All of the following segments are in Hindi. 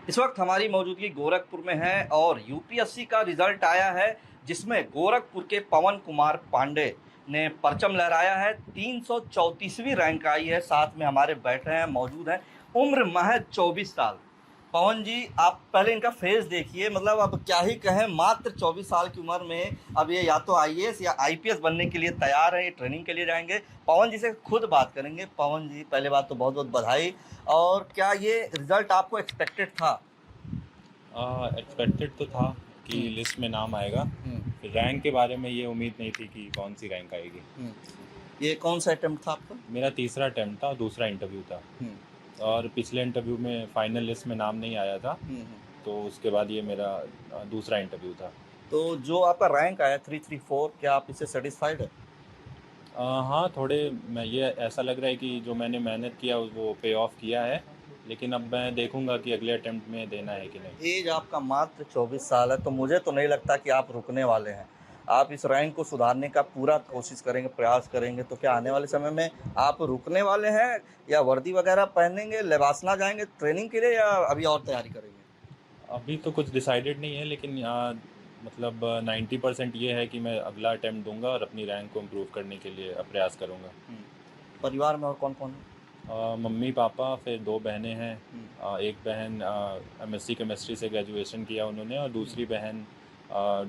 इस वक्त हमारी मौजूदगी गोरखपुर में है और यूपीएससी का रिजल्ट आया है जिसमें गोरखपुर के पवन कुमार पांडे ने परचम लहराया है। 334वीं रैंक आई है। साथ में हमारे बैठे हैं, मौजूद हैं। उम्र महज 24 साल। पवन जी, आप पहले इनका फेस देखिए, मतलब अब क्या ही कहें। मात्र 24 साल की उम्र में अब ये या तो आईएएस या आईपीएस बनने के लिए तैयार है। ये ट्रेनिंग के लिए जाएंगे। पवन जी से खुद बात करेंगे। पवन जी, पहले बात तो बहुत बहुत बधाई। और क्या ये रिजल्ट आपको एक्सपेक्टेड था? एक्सपेक्टेड तो था कि हम्म, लिस्ट में नाम आएगा। हम्म, फिर रैंक के बारे में ये उम्मीद नहीं थी कि कौन सी रैंक आएगी। हम्म। ये कौन सा अटेम्प्ट था आपका? मेरा तीसरा अटेम्प्ट था और दूसरा इंटरव्यू था। हम्म, और पिछले इंटरव्यू में फाइनल लिस्ट में नाम नहीं आया था, तो उसके बाद ये मेरा दूसरा इंटरव्यू था। तो जो आपका रैंक आया 334, क्या आप इससे सेटिस्फाइड है? हाँ, थोड़े मैं ये ऐसा लग रहा है कि जो मैंने मेहनत किया वो पे ऑफ किया है। लेकिन अब मैं देखूंगा कि अगले अटेम्प्ट में देना है कि नहीं। एज आपका मात्र 24 साल है, तो मुझे तो नहीं लगता कि आप रुकने वाले हैं। आप इस रैंक को सुधारने का पूरा कोशिश करेंगे, प्रयास करेंगे। तो क्या आने वाले समय में आप रुकने वाले हैं, या वर्दी वगैरह पहनेंगे, लेबासना जाएंगे ट्रेनिंग के लिए, या अभी और तैयारी करेंगे? अभी तो कुछ डिसाइडेड नहीं है, लेकिन मतलब 90% ये है कि मैं अगला अटेम्प्ट दूंगा और अपनी रैंक को इम्प्रूव करने के लिए प्रयास करूंगा। परिवार में और कौन कौन है? मम्मी पापा, फिर दो बहनें हैं। हम्म, एक बहन एमएससी केमिस्ट्री से ग्रेजुएशन किया उन्होंने, और दूसरी बहन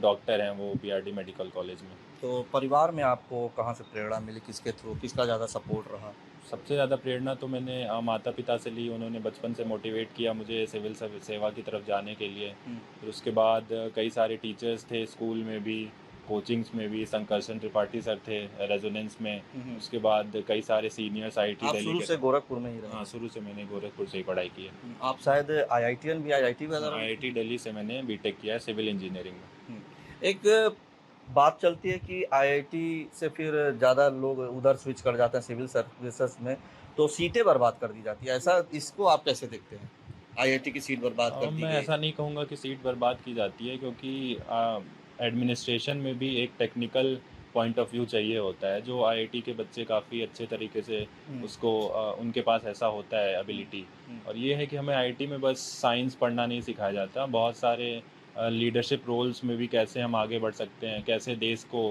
डॉक्टर हैं, वो बीआरडी मेडिकल कॉलेज में। तो परिवार में आपको कहाँ से प्रेरणा मिली, किसके थ्रू, किसका ज़्यादा सपोर्ट रहा? सबसे ज़्यादा प्रेरणा तो मैंने माता पिता से ली। उन्होंने बचपन से मोटिवेट किया मुझे सिविल सेवा की तरफ जाने के लिए। फिर उसके बाद कई सारे टीचर्स थे स्कूल में भी, कोचिंग्स में भी। संकर्षण त्रिपाठी सर थे रेजोनेंस में। उसके बाद कई सारे सीनियर्स आईआईटी आप दिल्ली शुरू के। से गोरखपुर में ही रहे? हाँ, शुरू से मैंने गोरखपुर से ही पढ़ाई की है। आप शायद आईआईटीएन भी, आईआईटी वगैरह? आईआईटी दिल्ली से मैंने बीटेक किया है सिविल इंजीनियरिंग में। एक बात चलती है कि आईआईटी से फिर ज़्यादा लोग उधर स्विच कर जाते हैं सिविल सर्विसेज में, तो सीटें बर्बाद कर दी जाती है। ऐसा, इसको आप कैसे देखते हैं? आईआईटी की सीट बर्बाद कर दी मैं गई। ऐसा नहीं कहूँगा कि सीट बर्बाद की जाती है, क्योंकि एडमिनिस्ट्रेशन में भी एक टेक्निकल पॉइंट ऑफ व्यू चाहिए होता है, जो आईआईटी के बच्चे काफ़ी अच्छे तरीके से उसको उनके पास ऐसा होता है एबिलिटी। और ये है कि हमें आईआईटी में बस साइंस पढ़ना नहीं सिखाया जाता, बहुत सारे लीडरशिप रोल्स में भी कैसे हम आगे बढ़ सकते हैं, कैसे देश को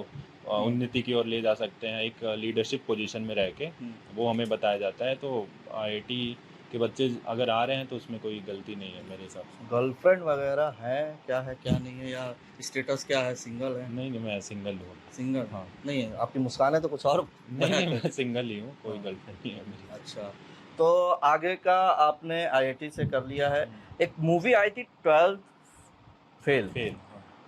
उन्नति की ओर ले जा सकते हैं एक लीडरशिप पोजीशन में रह के, वो हमें बताया जाता है। तो आईआईटी के बच्चे अगर आ रहे हैं तो उसमें कोई गलती नहीं है मेरे हिसाब से। गर्लफ्रेंड वगैरह है, क्या है क्या नहीं है, या स्टेटस क्या है, सिंगल है? नहीं नहीं, मैं सिंगल हूँ। सिंगल? हाँ। नहीं है, आपकी मुस्कान है तो कुछ और नहीं नहीं, मैं सिंगल ही हूँ, कोई हाँ। गर्लफ्रेंड नहीं है मेरी। अच्छा, तो आगे का आपने आईआईटी से कर लिया है। एक मूवी आई थी 12th फेल, फेल।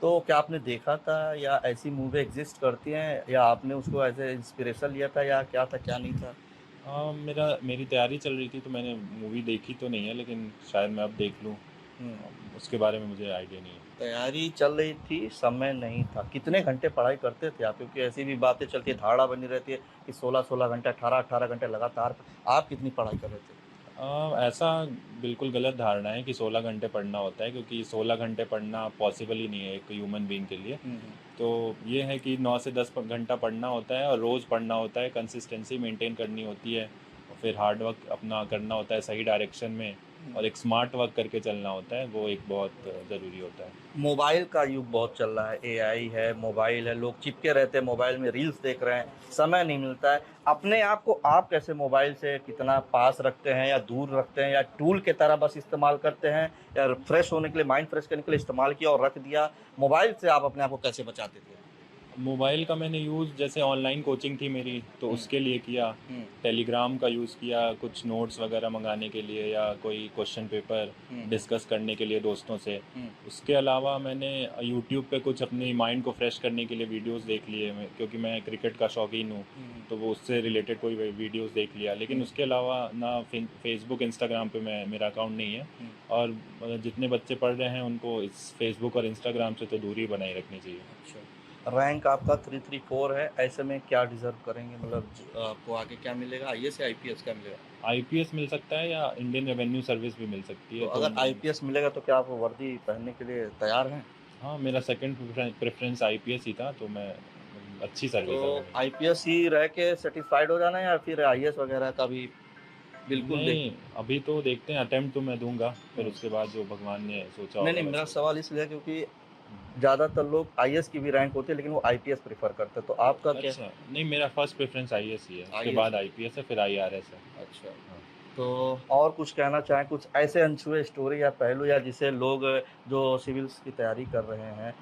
तो क्या आपने देखा था, या ऐसी मूवी एग्जिस्ट करती हैं, या आपने उसको एज ए इंस्पिरेशन लिया था, या क्या था क्या नहीं था? मेरी तैयारी चल रही थी, तो मैंने मूवी देखी तो नहीं है, लेकिन शायद मैं अब देख लूँ। हम्म, उसके बारे में मुझे आइडिया नहीं है। तैयारी चल रही थी, समय नहीं था। कितने घंटे पढ़ाई करते थे आप? क्योंकि ऐसी भी बातें चलती है, धारणा बनी रहती है कि 16-16 घंटे, 18-18 घंटे लगातार। आप कितनी पढ़ाई कर रहे थे? ऐसा बिल्कुल गलत धारणा है कि 16 घंटे पढ़ना होता है, क्योंकि 16 घंटे पढ़ना पॉसिबल ही नहीं है एक ह्यूमन बीइंग के लिए। तो ये है कि 9 से 10 घंटा पढ़ना होता है, और रोज़ पढ़ना होता है, कंसिस्टेंसी मेंटेन करनी होती है, और फिर हार्ड वर्क अपना करना होता है सही डायरेक्शन में, और एक स्मार्ट वर्क करके चलना होता है, वो एक बहुत ज़रूरी होता है। मोबाइल का युग बहुत चल रहा है, एआई है, मोबाइल है, लोग चिपके रहते हैं मोबाइल में, रील्स देख रहे हैं, समय नहीं मिलता है। अपने आप को आप कैसे मोबाइल से कितना पास रखते हैं, या दूर रखते हैं, या टूल की तरह बस इस्तेमाल करते हैं, या फ्रेश होने के लिए, माइंड फ्रेश करने के लिए इस्तेमाल किया और रख दिया? मोबाइल से आप अपने आप को कैसे बचाते थे? मोबाइल का मैंने यूज़, जैसे ऑनलाइन कोचिंग थी मेरी, तो उसके लिए किया। टेलीग्राम का यूज़ किया कुछ नोट्स वगैरह मंगाने के लिए, या कोई क्वेश्चन पेपर डिस्कस करने के लिए दोस्तों से। उसके अलावा मैंने यूट्यूब पे कुछ अपनी माइंड को फ्रेश करने के लिए वीडियोस देख लिए, क्योंकि मैं क्रिकेट का शौकीन हूँ, तो वो उससे रिलेटेड कोई वीडियोस देख लिया। लेकिन उसके अलावा ना फेसबुक इंस्टाग्राम पे मेरा अकाउंट नहीं है। और जितने बच्चे पढ़ रहे हैं उनको इस फेसबुक और इंस्टाग्राम से तो दूरी बनाए रखनी चाहिए। अच्छा, रैंक आपका 334 है, ऐसे में क्या डिजर्व करेंगे? मतलब आपको आगे क्या मिलेगा, आईएएस या आईपीएस क्या मिलेगा? आईपीएस मिल सकता है, या इंडियन रेवेन्यू सर्विस भी मिल सकती तो है। अगर आईपीएस मिलेगा तो क्या आप वर्दी पहनने के लिए तैयार हैं? हाँ, मेरा सेकंड प्रेफरेंस आईपीएस ही था, तो मैं अच्छी तो सर्विस है वो मेरी। आईपीएस ही रह के सेटिस्फाइड हो जाना है, या फिर आईएएस वगैरह का भी? बिल्कुल नहीं, अभी तो देखते हैं, अटेम्प्ट तो मैं दूंगा, फिर उसके बाद जो भगवान ने सोचा नहीं होगा नहीं, मेरा वैसे। सवाल इसलिए है क्योंकि ज़्यादातर लोग आईएएस की भी रैंक होती है लेकिन वो आईपीएस प्रेफर करते हैं, तो आपका क्या? अच्छा, नहीं मेरा फर्स्ट प्रेफरेंस आईएएस ही है, उसके आईएएस बाद है। आईपीएस है, फिर आईआरएस है। अच्छा, हाँ। तो और कुछ कहना चाहें, कुछ ऐसे अनछुए स्टोरी या पहलू या जिससे लोग जो सिविल्स की तैयारी कर रहे हैं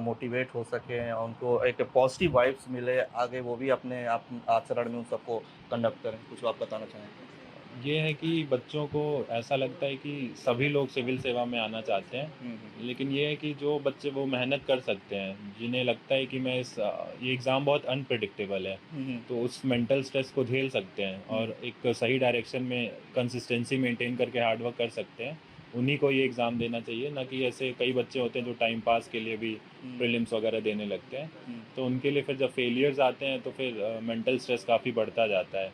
मोटिवेट हो सकें और उनको एक पॉजिटिव वाइब्स मिले, आगे वो भी अपने आप आचरण में उन सबको कंडक्ट करें, कुछ आप बताना चाहेंगे? ये है कि बच्चों को ऐसा लगता है कि सभी लोग सिविल सेवा में आना चाहते हैं, लेकिन ये है कि जो बच्चे वो मेहनत कर सकते हैं, जिन्हें लगता है कि ये एग्ज़ाम बहुत अनप्रेडिक्टेबल है, तो उस मेंटल स्ट्रेस को झेल सकते हैं और एक सही डायरेक्शन में कंसिस्टेंसी मेंटेन करके हार्ड वर्क कर सकते हैं, उन्हीं को ये एग्ज़ाम देना चाहिए। ना कि ऐसे कई बच्चे होते हैं जो टाइम पास के लिए भी प्रीलिम्स वगैरह देने लगते हैं, तो उनके लिए फिर जब फेलियर्स आते हैं तो फिर मेंटल स्ट्रेस काफ़ी बढ़ता जाता है।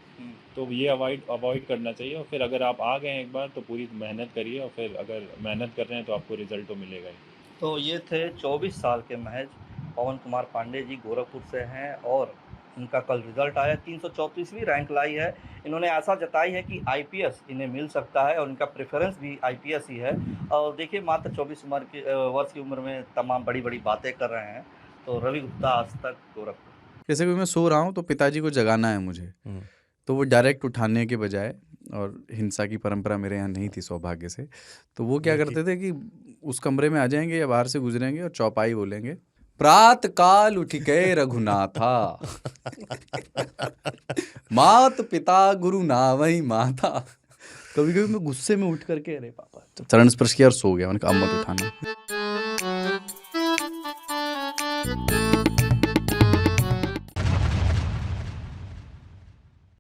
तो ये अवॉइड करना चाहिए, और फिर अगर आप आ गए हैं एक बार तो पूरी मेहनत करिए, और फिर अगर मेहनत कर रहे हैं तो आपको रिजल्ट तो मिलेगा ही। तो ये थे 24 साल के महज पवन कुमार पांडे जी, गोरखपुर से हैं और इनका कल रिजल्ट आया, 334वीं रैंक लाई है। इन्होंने आशा जताई है कि आईपीएस इन्हें मिल सकता है और इनका प्रेफरेंस भी आईपीएस ही है। और देखिए, मात्र 24 वर्ष की उम्र में तमाम बड़ी-बड़ी बातें कर रहे हैं। तो रवि गुप्ता, आज तक, गोरखपुर। जैसे कोई मैं सो रहा हूँ तो पिताजी को जगाना है मुझे, तो वो डायरेक्ट उठाने के बजाय, और हिंसा की परंपरा मेरे यहाँ नहीं थी सौभाग्य से, तो वो क्या करते थे कि उस कमरे में आ जाएंगे या बाहर से गुजरेंगे और चौपाई बोलेंगे, प्रात काल उठ के रघुनाथा मात पिता गुरु नावई माता। कभी कभी मैं गुस्से में उठ करके, अरे पापा, चरण स्पर्श किया और सो गया, मैंने कहा अब मत उठाना।